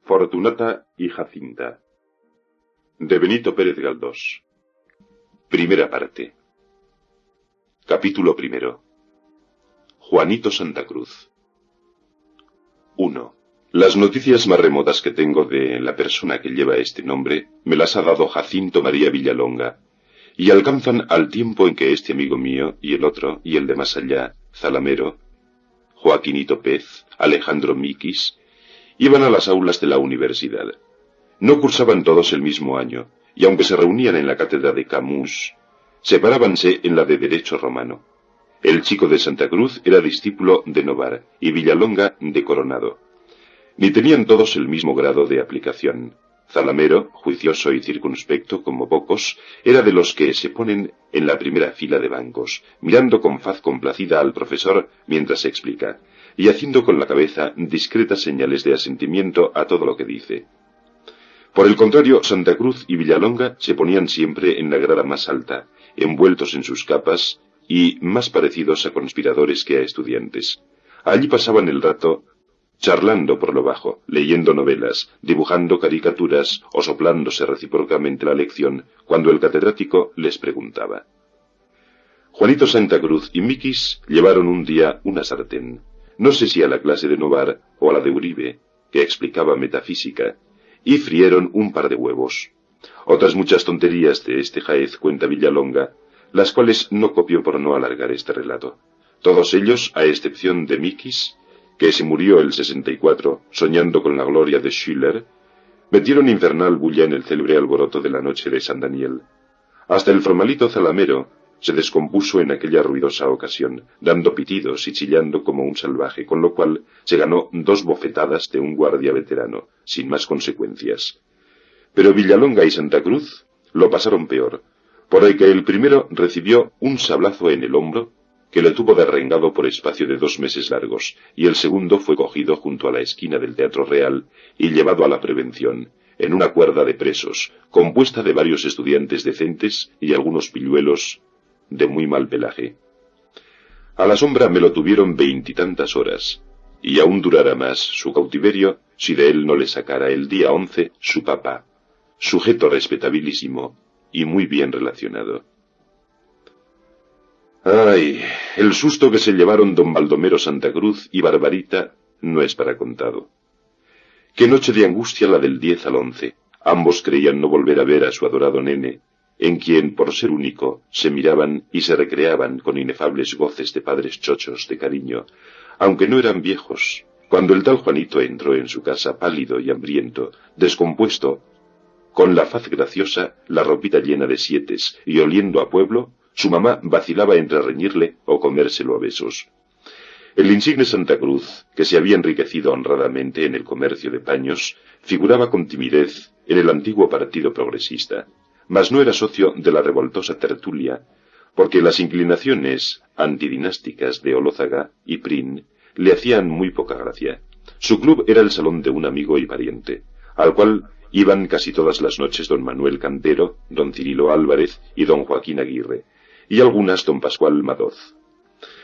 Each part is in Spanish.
Fortunata y Jacinta, de Benito Pérez Galdós. Primera parte. Capítulo primero. Juanito Santa Cruz. 1. Las noticias más remotas que tengo de la persona que lleva este nombre me las ha dado Jacinto María Villalonga, y alcanzan al tiempo en que este amigo mío y el otro, y el de más allá, Zalamero, Joaquinito Pez, Alejandro Miquis, iban a las aulas de la universidad. No cursaban todos el mismo año, y aunque se reunían en la cátedra de Camus, separábanse en la de Derecho Romano. El chico de Santa Cruz era discípulo de Novar y Villalonga de Coronado. Ni tenían todos el mismo grado de aplicación. Zalamero, juicioso y circunspecto como pocos, era de los que se ponen en la primera fila de bancos, mirando con faz complacida al profesor mientras explica, y haciendo con la cabeza discretas señales de asentimiento a todo lo que dice. Por el contrario, Santa Cruz y Villalonga se ponían siempre en la grada más alta, envueltos en sus capas y más parecidos a conspiradores que a estudiantes. Allí pasaban el rato charlando por lo bajo, leyendo novelas, dibujando caricaturas o soplándose recíprocamente la lección cuando el catedrático les preguntaba. Juanito Santa Cruz y Miquis llevaron un día una sartén, no sé si a la clase de Novar o a la de Uribe, que explicaba metafísica, y frieron un par de huevos. Otras muchas tonterías de este jaez cuenta Villalonga, las cuales no copio por no alargar este relato. Todos ellos, a excepción de Miquis, que se murió el 64, soñando con la gloria de Schiller, metieron infernal bulla en el célebre alboroto de la noche de San Daniel. Hasta el formalito Zalamero se descompuso en aquella ruidosa ocasión, dando pitidos y chillando como un salvaje, con lo cual se ganó 2 bofetadas de un guardia veterano, sin más consecuencias. Pero Villalonga y Santa Cruz lo pasaron peor, por el que el primero recibió un sablazo en el hombro que le tuvo derrengado por espacio de 2 meses largos, y el segundo fue cogido junto a la esquina del Teatro Real y llevado a la Prevención, en una cuerda de presos, compuesta de varios estudiantes decentes y algunos pilluelos de muy mal pelaje. A la sombra me lo tuvieron 20 y tantas horas, y aún durara más su cautiverio si de él no le sacara el día 11 su papá, sujeto respetabilísimo y muy bien relacionado. Ay, el susto que se llevaron don Baldomero Santa Cruz y Barbarita no es para contado. Qué noche de angustia la del 10 al 11. Ambos creían no volver a ver a su adorado nene, en quien, por ser único, se miraban y se recreaban con inefables goces de padres chochos de cariño, aunque no eran viejos. Cuando el tal Juanito entró en su casa pálido y hambriento, descompuesto, con la faz graciosa, la ropita llena de sietes y oliendo a pueblo, su mamá vacilaba entre reñirle o comérselo a besos. El insigne Santa Cruz, que se había enriquecido honradamente en el comercio de paños, figuraba con timidez en el antiguo Partido Progresista, mas no era socio de la revoltosa tertulia, porque las inclinaciones antidinásticas de Olózaga y Prin le hacían muy poca gracia. Su club era el salón de un amigo y pariente, al cual iban casi todas las noches don Manuel Cantero, don Cirilo Álvarez y don Joaquín Aguirre, y algunas don Pascual Madoz.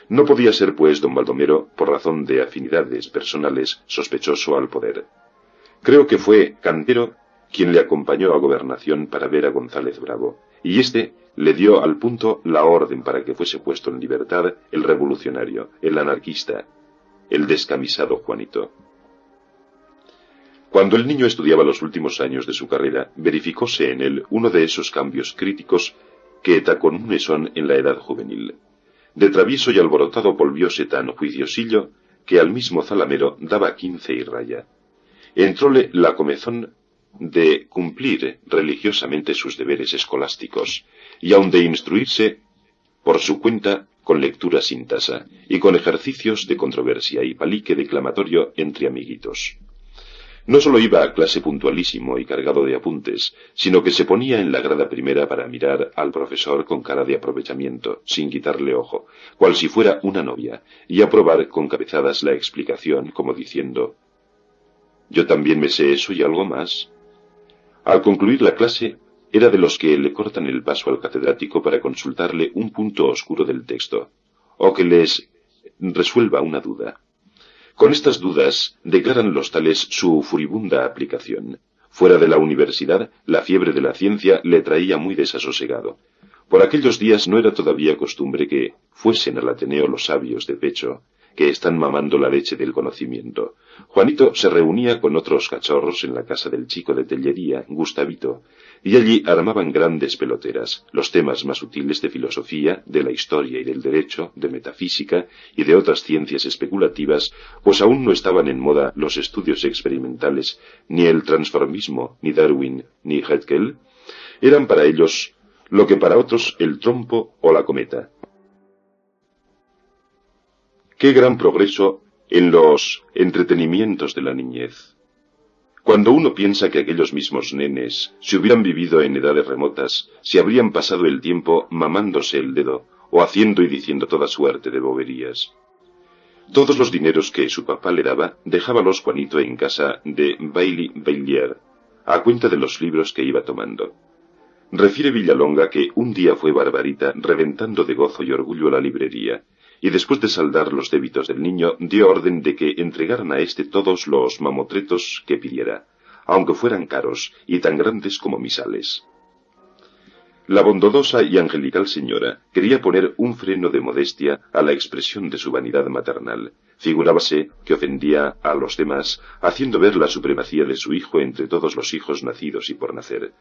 No podía ser, pues, don Baldomero, por razón de afinidades personales, sospechoso al poder. Creo que fue Cantero quien le acompañó a Gobernación para ver a González Bravo, y éste le dio al punto la orden para que fuese puesto en libertad el revolucionario, el anarquista, el descamisado Juanito. Cuando el niño estudiaba los últimos años de su carrera, verificóse en él uno de esos cambios críticos que tacomunes son en la edad juvenil. De travieso y alborotado volvióse tan juiciosillo que al mismo Zalamero daba 15 y raya. Entróle la comezón de cumplir religiosamente sus deberes escolásticos, y aun de instruirse por su cuenta con lectura sin tasa, y con ejercicios de controversia y palique declamatorio entre amiguitos. No sólo iba a clase puntualísimo y cargado de apuntes, sino que se ponía en la grada primera para mirar al profesor con cara de aprovechamiento, sin quitarle ojo, cual si fuera una novia, y aprobar con cabezadas la explicación, como diciendo: «Yo también me sé eso y algo más». Al concluir la clase, era de los que le cortan el paso al catedrático para consultarle un punto oscuro del texto, o que les resuelva una duda. Con estas dudas declaran los tales su furibunda aplicación. Fuera de la universidad, la fiebre de la ciencia le traía muy desasosegado. Por aquellos días no era todavía costumbre que fuesen al Ateneo los sabios de pecho, que están mamando la leche del conocimiento. Juanito se reunía con otros cachorros en la casa del chico de Tellería, Gustavito, y allí armaban grandes peloteras, los temas más útiles de filosofía, de la historia y del derecho, de metafísica y de otras ciencias especulativas, pues aún no estaban en moda los estudios experimentales, ni el transformismo, ni Darwin, ni Haeckel. Eran para ellos lo que para otros el trompo o la cometa. ¡Qué gran progreso en los entretenimientos de la niñez! Cuando uno piensa que aquellos mismos nenes, si hubieran vivido en edades remotas, se habrían pasado el tiempo mamándose el dedo o haciendo y diciendo toda suerte de boberías. Todos los dineros que su papá le daba, dejábalos Juanito en casa de Bailly-Baillier, a cuenta de los libros que iba tomando. Refiere Villalonga que un día fue Barbarita reventando de gozo y orgullo a la librería, y después de saldar los débitos del niño, dio orden de que entregaran a éste todos los mamotretos que pidiera, aunque fueran caros y tan grandes como misales. La bondadosa y angelical señora quería poner un freno de modestia a la expresión de su vanidad maternal. Figurábase que ofendía a los demás, haciendo ver la supremacía de su hijo entre todos los hijos nacidos y por nacer.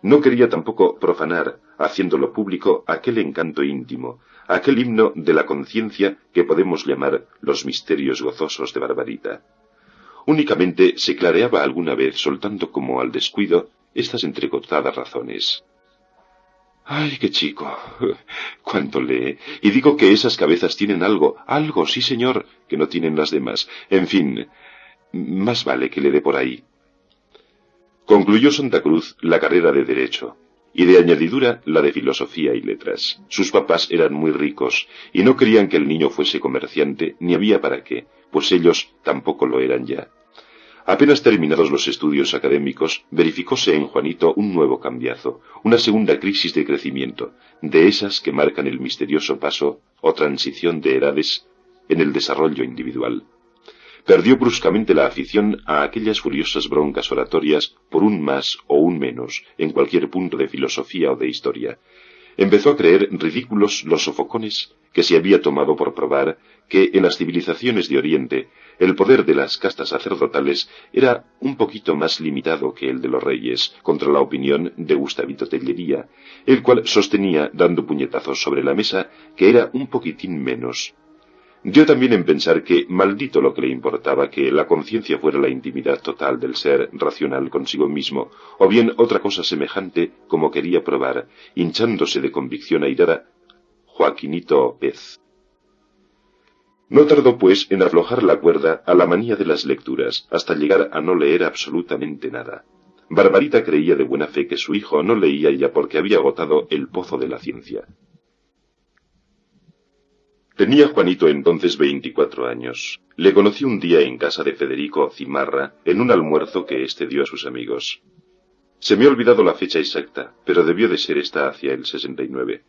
No quería tampoco profanar, haciéndolo público, aquel encanto íntimo, aquel himno de la conciencia que podemos llamar los misterios gozosos de Barbarita. Únicamente se clareaba alguna vez, soltando como al descuido estas entrecortadas razones. ¡Ay, qué chico! ¡Cuánto lee! Y digo que esas cabezas tienen algo, sí señor, que no tienen las demás. En fin, más vale que le dé por ahí. Concluyó Santa Cruz la carrera de Derecho, y de añadidura la de Filosofía y Letras. Sus papás eran muy ricos, y no querían que el niño fuese comerciante, ni había para qué, pues ellos tampoco lo eran ya. Apenas terminados los estudios académicos, verificóse en Juanito un nuevo cambiazo, una segunda crisis de crecimiento, de esas que marcan el misterioso paso o transición de edades en el desarrollo individual. Perdió bruscamente la afición a aquellas furiosas broncas oratorias por un más o un menos en cualquier punto de filosofía o de historia. Empezó a creer ridículos los sofocones que se había tomado por probar que en las civilizaciones de Oriente el poder de las castas sacerdotales era un poquito más limitado que el de los reyes, contra la opinión de Gustavito Tellería, el cual sostenía, dando puñetazos sobre la mesa, que era un poquitín menos. Dio también en pensar que maldito lo que le importaba que la conciencia fuera la intimidad total del ser racional consigo mismo, o bien otra cosa semejante como quería probar, hinchándose de convicción airada, Joaquinito Pez. No tardó, pues, en aflojar la cuerda a la manía de las lecturas, hasta llegar a no leer absolutamente nada. Barbarita creía de buena fe que su hijo no leía ya porque había agotado el pozo de la ciencia. Tenía Juanito entonces 24 años. Le conocí un día en casa de Federico Cimarra, en un almuerzo que éste dio a sus amigos. Se me ha olvidado la fecha exacta, pero debió de ser esta hacia el 69,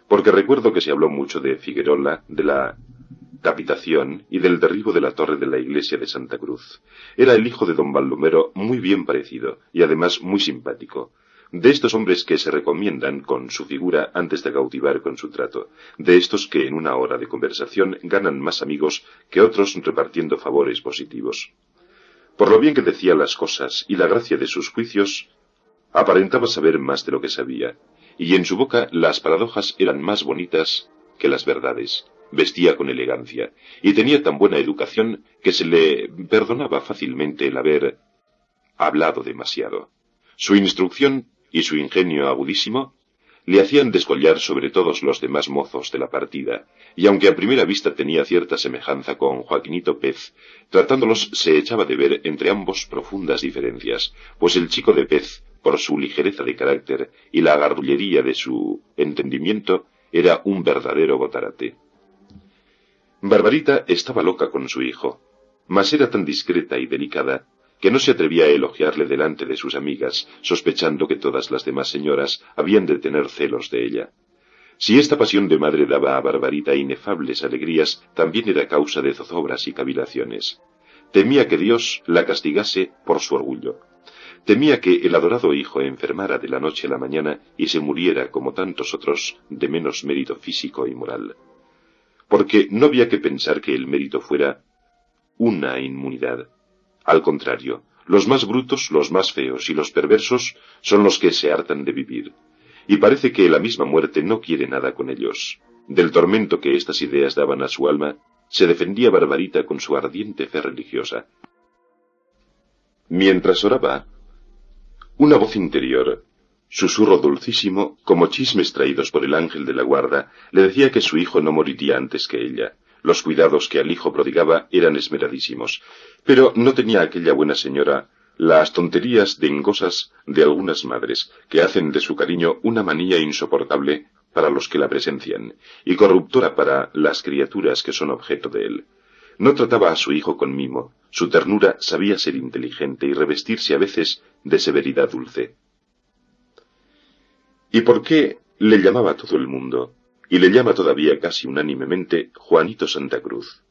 porque recuerdo que se habló mucho de Figuerola, de la capitación y del derribo de la torre de la iglesia de Santa Cruz. Era el hijo de don Baldomero, muy bien parecido, y además muy simpático. De estos hombres que se recomiendan con su figura antes de cautivar con su trato, de estos que en una hora de conversación ganan más amigos que otros repartiendo favores positivos. Por lo bien que decía las cosas y la gracia de sus juicios, aparentaba saber más de lo que sabía, y en su boca las paradojas eran más bonitas que las verdades. Vestía con elegancia, y tenía tan buena educación que se le perdonaba fácilmente el haber hablado demasiado. Su instrucción y su ingenio agudísimo le hacían descollar sobre todos los demás mozos de la partida, y aunque a primera vista tenía cierta semejanza con Joaquinito Pez, tratándolos se echaba de ver entre ambos profundas diferencias, pues el chico de Pez, por su ligereza de carácter y la garrullería de su entendimiento, era un verdadero botarate. Barbarita estaba loca con su hijo, mas era tan discreta y delicada que no se atrevía a elogiarle delante de sus amigas, sospechando que todas las demás señoras habían de tener celos de ella. Si esta pasión de madre daba a Barbarita inefables alegrías, también era causa de zozobras y cavilaciones. Temía que Dios la castigase por su orgullo. Temía que el adorado hijo enfermara de la noche a la mañana y se muriera como tantos otros de menos mérito físico y moral. Porque no había que pensar que el mérito fuera una inmunidad. Al contrario, los más brutos, los más feos y los perversos son los que se hartan de vivir. Y parece que la misma muerte no quiere nada con ellos. Del tormento que estas ideas daban a su alma, se defendía Barbarita con su ardiente fe religiosa. Mientras oraba, una voz interior, susurro dulcísimo, como chismes traídos por el ángel de la guarda, le decía que su hijo no moriría antes que ella. Los cuidados que al hijo prodigaba eran esmeradísimos, pero no tenía aquella buena señora las tonterías dengosas de algunas madres, que hacen de su cariño una manía insoportable para los que la presencian, y corruptora para las criaturas que son objeto de él. No trataba a su hijo con mimo, su ternura sabía ser inteligente y revestirse a veces de severidad dulce. ¿Y por qué le llamaba todo el mundo, y le llama todavía casi unánimemente, Juanito Santa Cruz?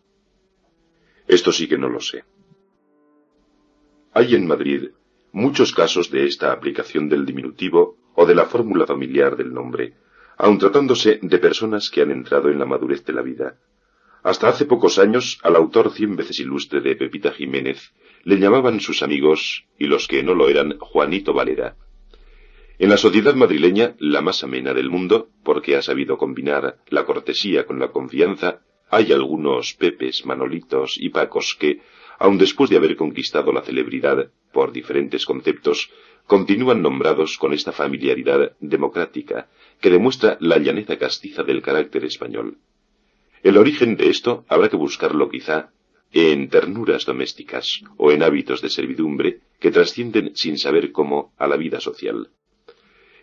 Esto sí que no lo sé. Hay en Madrid muchos casos de esta aplicación del diminutivo o de la fórmula familiar del nombre, aun tratándose de personas que han entrado en la madurez de la vida. Hasta hace pocos años, al autor 100 veces ilustre de Pepita Jiménez, le llamaban sus amigos, y los que no lo eran, Juanito Valera. En la sociedad madrileña, la más amena del mundo, porque ha sabido combinar la cortesía con la confianza, hay algunos Pepes, Manolitos y Pacos que, aun después de haber conquistado la celebridad por diferentes conceptos, continúan nombrados con esta familiaridad democrática, que demuestra la llaneza castiza del carácter español. El origen de esto habrá que buscarlo quizá en ternuras domésticas o en hábitos de servidumbre que trascienden sin saber cómo a la vida social.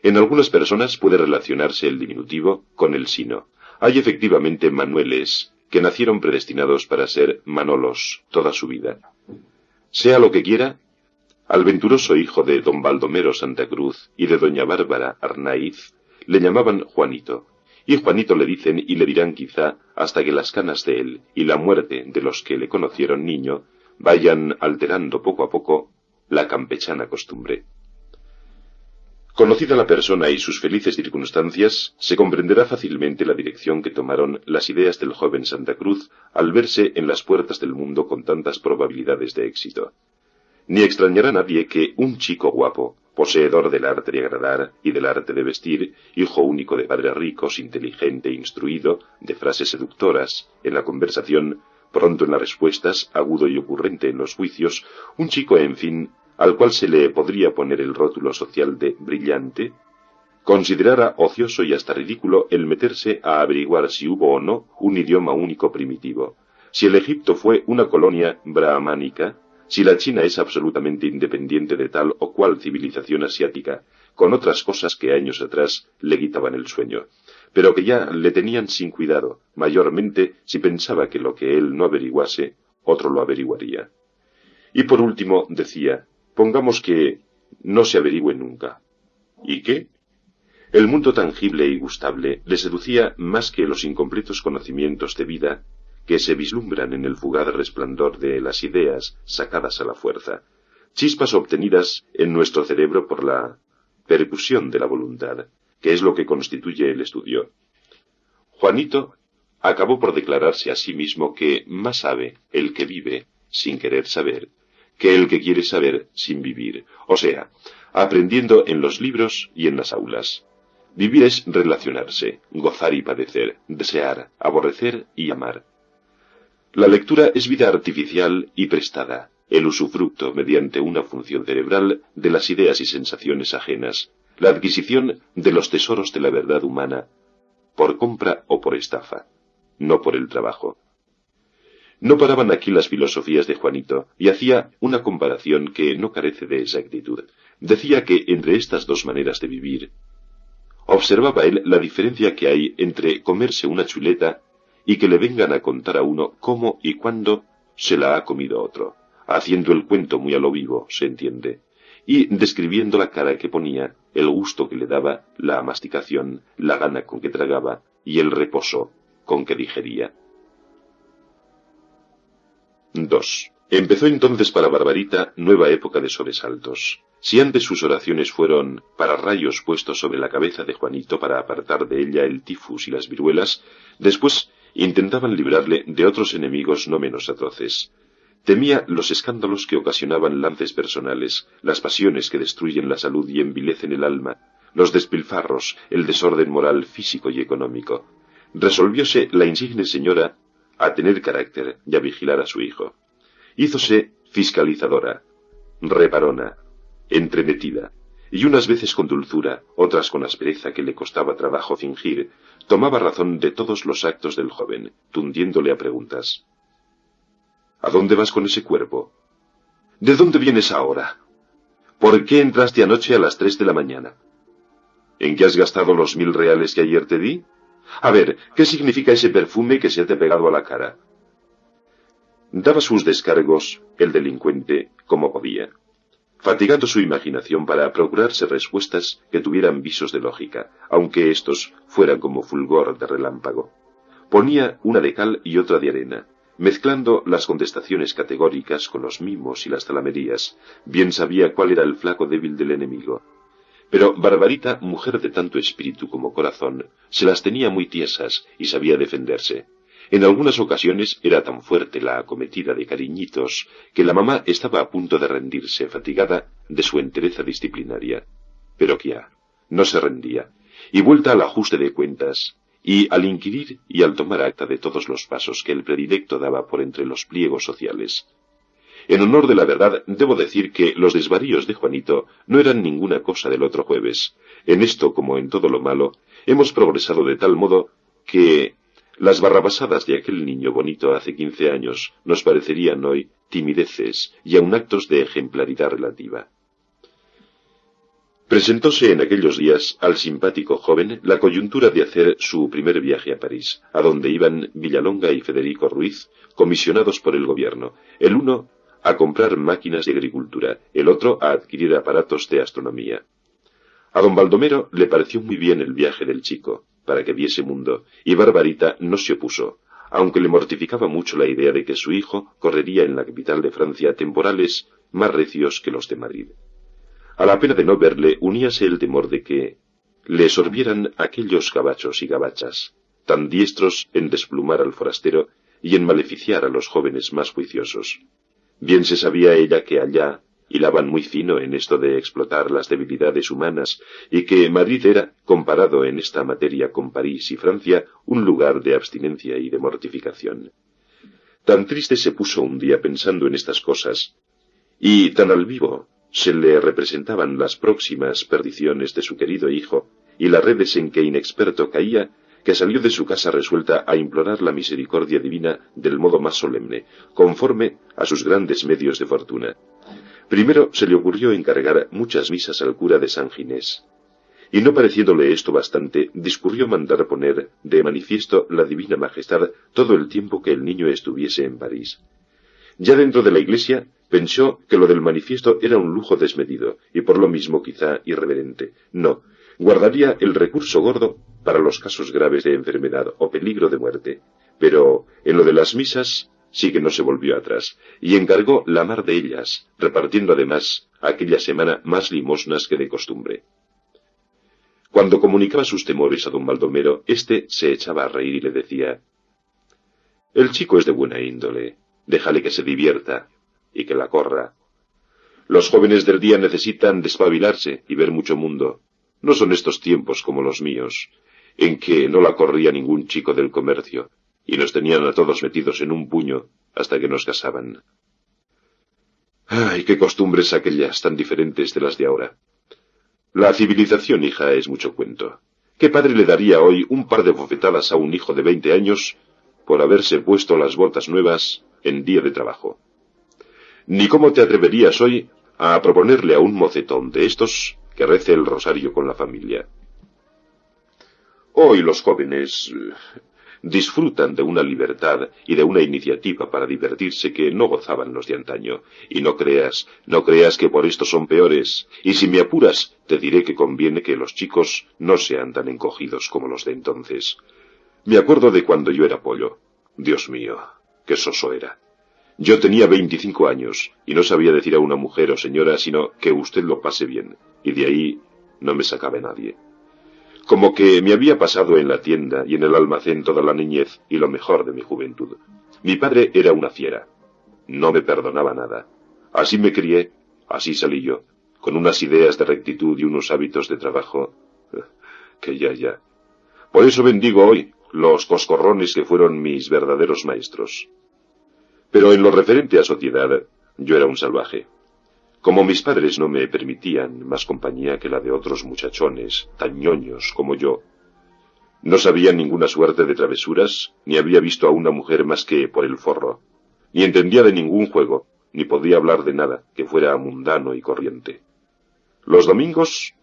En algunas personas puede relacionarse el diminutivo con el sino. Hay efectivamente Manueles que nacieron predestinados para ser Manolos toda su vida. Sea lo que quiera, al venturoso hijo de don Baldomero Santa Cruz y de doña Bárbara Arnaiz le llamaban Juanito. Y Juanito le dicen y le dirán quizá hasta que las canas de él y la muerte de los que le conocieron niño vayan alterando poco a poco la campechana costumbre. Conocida la persona y sus felices circunstancias, se comprenderá fácilmente la dirección que tomaron las ideas del joven Santa Cruz al verse en las puertas del mundo con tantas probabilidades de éxito. Ni extrañará a nadie que un chico guapo, poseedor del arte de agradar y del arte de vestir, hijo único de padres ricos, inteligente e instruido, de frases seductoras en la conversación, pronto en las respuestas, agudo y ocurrente en los juicios, un chico, en fin, al cual se le podría poner el rótulo social de brillante, considerara ocioso y hasta ridículo el meterse a averiguar si hubo o no un idioma único primitivo, si el Egipto fue una colonia brahmánica, si la China es absolutamente independiente de tal o cual civilización asiática, con otras cosas que años atrás le quitaban el sueño, pero que ya le tenían sin cuidado, mayormente si pensaba que lo que él no averiguase, otro lo averiguaría. Y por último, decía, pongamos que no se averigüe nunca. ¿Y qué? El mundo tangible y gustable le seducía más que los incompletos conocimientos de vida que se vislumbran en el fugaz resplandor de las ideas sacadas a la fuerza, chispas obtenidas en nuestro cerebro por la percusión de la voluntad, que es lo que constituye el estudio. Juanito acabó por declararse a sí mismo que más sabe el que vive sin querer saber que el que quiere saber sin vivir, o sea, aprendiendo en los libros y en las aulas. Vivir es relacionarse, gozar y padecer, desear, aborrecer y amar. La lectura es vida artificial y prestada, el usufructo mediante una función cerebral de las ideas y sensaciones ajenas, la adquisición de los tesoros de la verdad humana, por compra o por estafa, no por el trabajo. No paraban aquí las filosofías de Juanito, y hacía una comparación que no carece de exactitud. Decía que entre estas dos maneras de vivir, observaba él la diferencia que hay entre comerse una chuleta y que le vengan a contar a uno cómo y cuándo se la ha comido otro, haciendo el cuento muy a lo vivo, se entiende, y describiendo la cara que ponía, el gusto que le daba, la masticación, la gana con que tragaba y el reposo con que digería. 2. Empezó entonces para Barbarita nueva época de sobresaltos. Si antes sus oraciones fueron para rayos puestos sobre la cabeza de Juanito para apartar de ella el tifus y las viruelas, después intentaban librarle de otros enemigos no menos atroces. Temía los escándalos que ocasionaban lances personales, las pasiones que destruyen la salud y envilecen el alma, los despilfarros, el desorden moral, físico y económico. Resolvióse la insigne señora a tener carácter y a vigilar a su hijo. Hízose fiscalizadora, reparona, entremetida, y unas veces con dulzura, otras con aspereza que le costaba trabajo fingir, tomaba razón de todos los actos del joven, tundiéndole a preguntas. ¿A dónde vas con ese cuerpo? ¿De dónde vienes ahora? ¿Por qué entraste anoche a las 3 de la mañana? ¿En qué has gastado los 1000 reales que ayer te di? A ver, ¿qué significa ese perfume que se te ha pegado a la cara? Daba sus descargos, el delincuente, como podía, fatigando su imaginación para procurarse respuestas que tuvieran visos de lógica, aunque éstos fueran como fulgor de relámpago. Ponía una de cal y otra de arena, mezclando las contestaciones categóricas con los mimos y las zalamerías. Bien sabía cuál era el flaco débil del enemigo. Pero Barbarita, mujer de tanto espíritu como corazón, se las tenía muy tiesas y sabía defenderse. En algunas ocasiones era tan fuerte la acometida de cariñitos que la mamá estaba a punto de rendirse, fatigada de su entereza disciplinaria. Pero quiá, no se rendía, y vuelta al ajuste de cuentas, y al inquirir y al tomar acta de todos los pasos que el predilecto daba por entre los pliegos sociales. En honor de la verdad, debo decir que los desvaríos de Juanito no eran ninguna cosa del otro jueves. En esto, como en todo lo malo, hemos progresado de tal modo que las barrabasadas de aquel niño bonito hace 15 años nos parecerían hoy timideces y aun actos de ejemplaridad relativa. Presentóse en aquellos días al simpático joven la coyuntura de hacer su primer viaje a París, a donde iban Villalonga y Federico Ruiz, comisionados por el gobierno, el uno a comprar máquinas de agricultura, el otro a adquirir aparatos de astronomía. A don Baldomero le pareció muy bien el viaje del chico, para que viese mundo, y Barbarita no se opuso, aunque le mortificaba mucho la idea de que su hijo correría en la capital de Francia temporales más recios que los de Madrid. A la pena de no verle uníase el temor de que le sorbieran aquellos gabachos y gabachas, tan diestros en desplumar al forastero y en maleficiar a los jóvenes más juiciosos. Bien se sabía ella que allá hilaban muy fino en esto de explotar las debilidades humanas, y que Madrid era, comparado en esta materia con París y Francia, un lugar de abstinencia y de mortificación. Tan triste se puso un día pensando en estas cosas, y tan al vivo se le representaban las próximas perdiciones de su querido hijo, y las redes en que inexperto caía, que salió de su casa resuelta a implorar la misericordia divina del modo más solemne, conforme a sus grandes medios de fortuna. Primero se le ocurrió encargar muchas misas al cura de San Ginés, y no pareciéndole esto bastante, discurrió mandar poner de manifiesto la divina majestad todo el tiempo que el niño estuviese en París. Ya dentro de la iglesia, pensó que lo del manifiesto era un lujo desmedido, y por lo mismo quizá irreverente. No, guardaría el recurso gordo para los casos graves de enfermedad o peligro de muerte. Pero en lo de las misas sí que no se volvió atrás, y encargó la mar de ellas, repartiendo además aquella semana más limosnas que de costumbre. Cuando comunicaba sus temores a don Baldomero, éste se echaba a reír y le decía: «El chico es de buena índole, déjale que se divierta, y que la corra. Los jóvenes del día necesitan despabilarse y ver mucho mundo. No son estos tiempos como los míos, en que no la corría ningún chico del comercio, y nos tenían a todos metidos en un puño hasta que nos casaban. Ay, qué costumbres aquellas tan diferentes de las de ahora. La civilización, hija, es mucho cuento. ¿Qué padre le daría hoy un par de bofetadas a un hijo de 20 años por haberse puesto las botas nuevas en día de trabajo? Ni cómo te atreverías hoy a proponerle a un mocetón de estos que rece el rosario con la familia. Hoy los jóvenes disfrutan de una libertad y de una iniciativa para divertirse que no gozaban los de antaño, y no creas que por esto son peores, y si me apuras, te diré que conviene que los chicos no sean tan encogidos como los de entonces. Me acuerdo de cuando yo era pollo. Dios mío, qué soso era. Yo tenía 25 años y no sabía decir a una mujer o señora sino que usted lo pase bien, y de ahí no me sacaba nadie. Como que me había pasado en la tienda y en el almacén toda la niñez y lo mejor de mi juventud. Mi padre era una fiera. No me perdonaba nada. Así me crié, así salí yo, con unas ideas de rectitud y unos hábitos de trabajo que ya. Por eso bendigo hoy los coscorrones que fueron mis verdaderos maestros. Pero en lo referente a sociedad, yo era un salvaje. Como mis padres no me permitían más compañía que la de otros muchachones, tan ñoños como yo, no sabía ninguna suerte de travesuras, ni había visto a una mujer más que por el forro, ni entendía de ningún juego, ni podía hablar de nada que fuera mundano y corriente. Los domingos,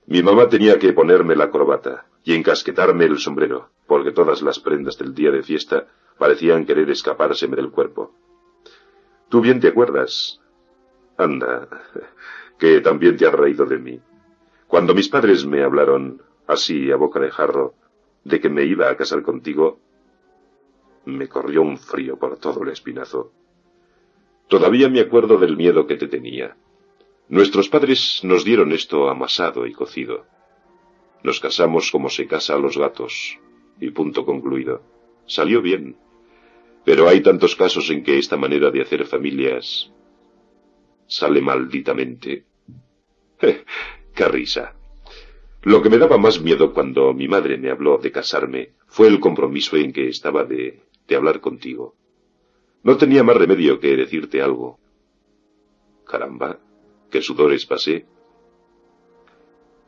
mi mamá tenía que ponerme la corbata y encasquetarme el sombrero, porque todas las prendas del día de fiesta parecían querer escapárseme del cuerpo. Tú bien te acuerdas. Anda, que también te has reído de mí. Cuando mis padres me hablaron, así a boca de jarro, de que me iba a casar contigo, me corrió un frío por todo el espinazo. Todavía me acuerdo del miedo que te tenía. Nuestros padres nos dieron esto amasado y cocido. Nos casamos como se casa a los gatos, y punto concluido. Salió bien. Pero hay tantos casos en que esta manera de hacer familias sale malditamente. ¡Qué risa! Lo que me daba más miedo cuando mi madre me habló de casarme fue el compromiso en que estaba de hablar contigo. No tenía más remedio que decirte algo. Caramba, qué sudores pasé.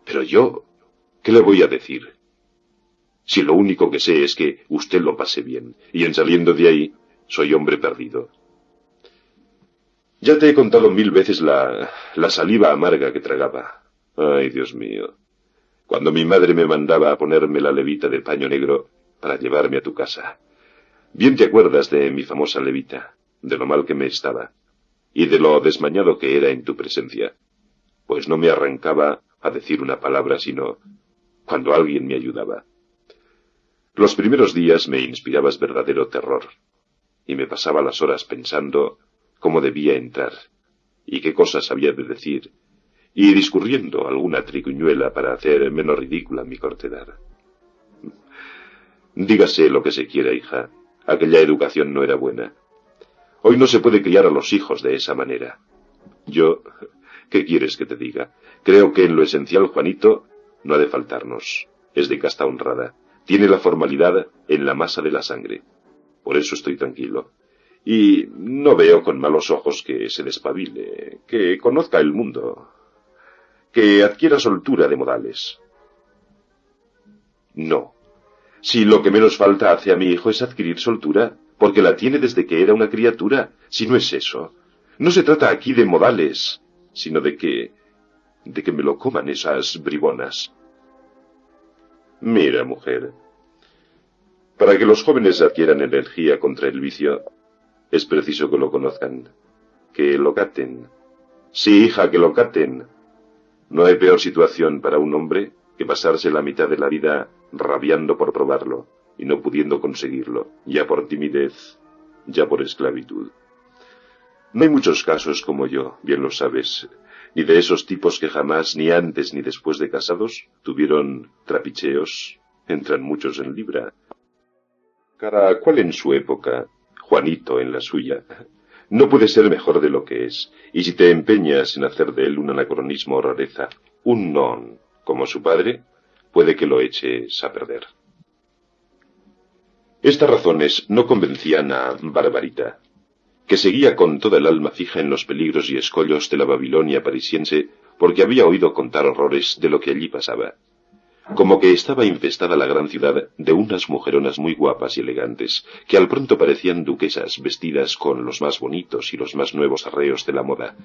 Pero yo, ¿qué le voy a decir? Si lo único que sé es que usted lo pase bien, y en saliendo de ahí, soy hombre perdido. Ya te he contado 1000 veces la saliva amarga que tragaba. Ay, Dios mío. Cuando mi madre me mandaba a ponerme la levita de paño negro para llevarme a tu casa. Bien te acuerdas de mi famosa levita, de lo mal que me estaba, y de lo desmañado que era en tu presencia, pues no me arrancaba a decir una palabra sino cuando alguien me ayudaba. Los primeros días me inspirabas verdadero terror, y me pasaba las horas pensando cómo debía entrar, y qué cosas había de decir, y discurriendo alguna triquiñuela para hacer menos ridícula mi cortedad. Dígase lo que se quiera, hija, aquella educación no era buena. Hoy no se puede criar a los hijos de esa manera. Yo, ¿qué quieres que te diga? Creo que en lo esencial Juanito no ha de faltarnos. Es de casta honrada. Tiene la formalidad en la masa de la sangre. Por eso estoy tranquilo. Y no veo con malos ojos que se despabile, que conozca el mundo, que adquiera soltura de modales. No. Si lo que menos falta hace a mi hijo es adquirir soltura, porque la tiene desde que era una criatura, si no es eso. No se trata aquí de modales, sino de que me lo coman esas bribonas. Mira, mujer, para que los jóvenes adquieran energía contra el vicio, es preciso que lo conozcan, que lo caten. Sí, hija, que lo caten. No hay peor situación para un hombre que pasarse la mitad de la vida rabiando por probarlo y no pudiendo conseguirlo, ya por timidez, ya por esclavitud. No hay muchos casos como yo, bien lo sabes, ni de esos tipos que jamás, ni antes ni después de casados, tuvieron trapicheos. Entran muchos en libra. Cada cual en su época, Juanito en la suya. No puede ser mejor de lo que es, y si te empeñas en hacer de él un anacronismo o rareza, un non, como su padre, puede que lo eches a perder. Estas razones no convencían a Barbarita, que seguía con toda el alma fija en los peligros y escollos de la Babilonia parisiense, porque había oído contar horrores de lo que allí pasaba. Como que estaba infestada la gran ciudad de unas mujeronas muy guapas y elegantes, que al pronto parecían duquesas vestidas con los más bonitos y los más nuevos arreos de la moda,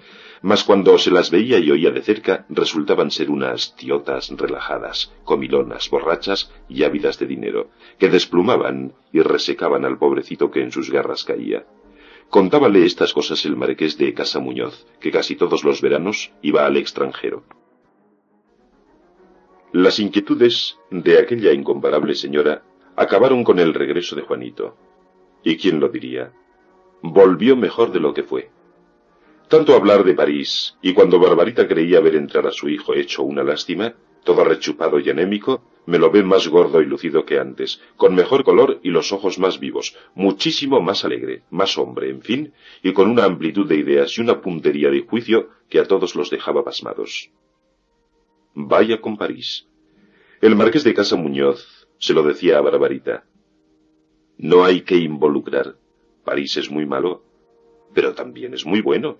mas cuando se las veía y oía de cerca resultaban ser unas tiotas relajadas, comilonas, borrachas y ávidas de dinero, que desplumaban y resecaban al pobrecito que en sus garras caía. Contábale estas cosas el marqués de Casamuñoz, que casi todos los veranos iba al extranjero. Las inquietudes de aquella incomparable señora acabaron con el regreso de Juanito. ¿Y quién lo diría? volvió mejor de lo que fue. Tanto hablar de París, y cuando Barbarita creía ver entrar a su hijo hecho una lástima, todo rechupado y anémico, me lo ve más gordo y lucido que antes, con mejor color y los ojos más vivos, muchísimo más alegre, más hombre, en fin, y con una amplitud de ideas y una puntería de juicio que a todos los dejaba pasmados. Vaya con París. El marqués de Casa Muñoz se lo decía a Barbarita. No hay que involucrar. París es muy malo, pero también es muy bueno.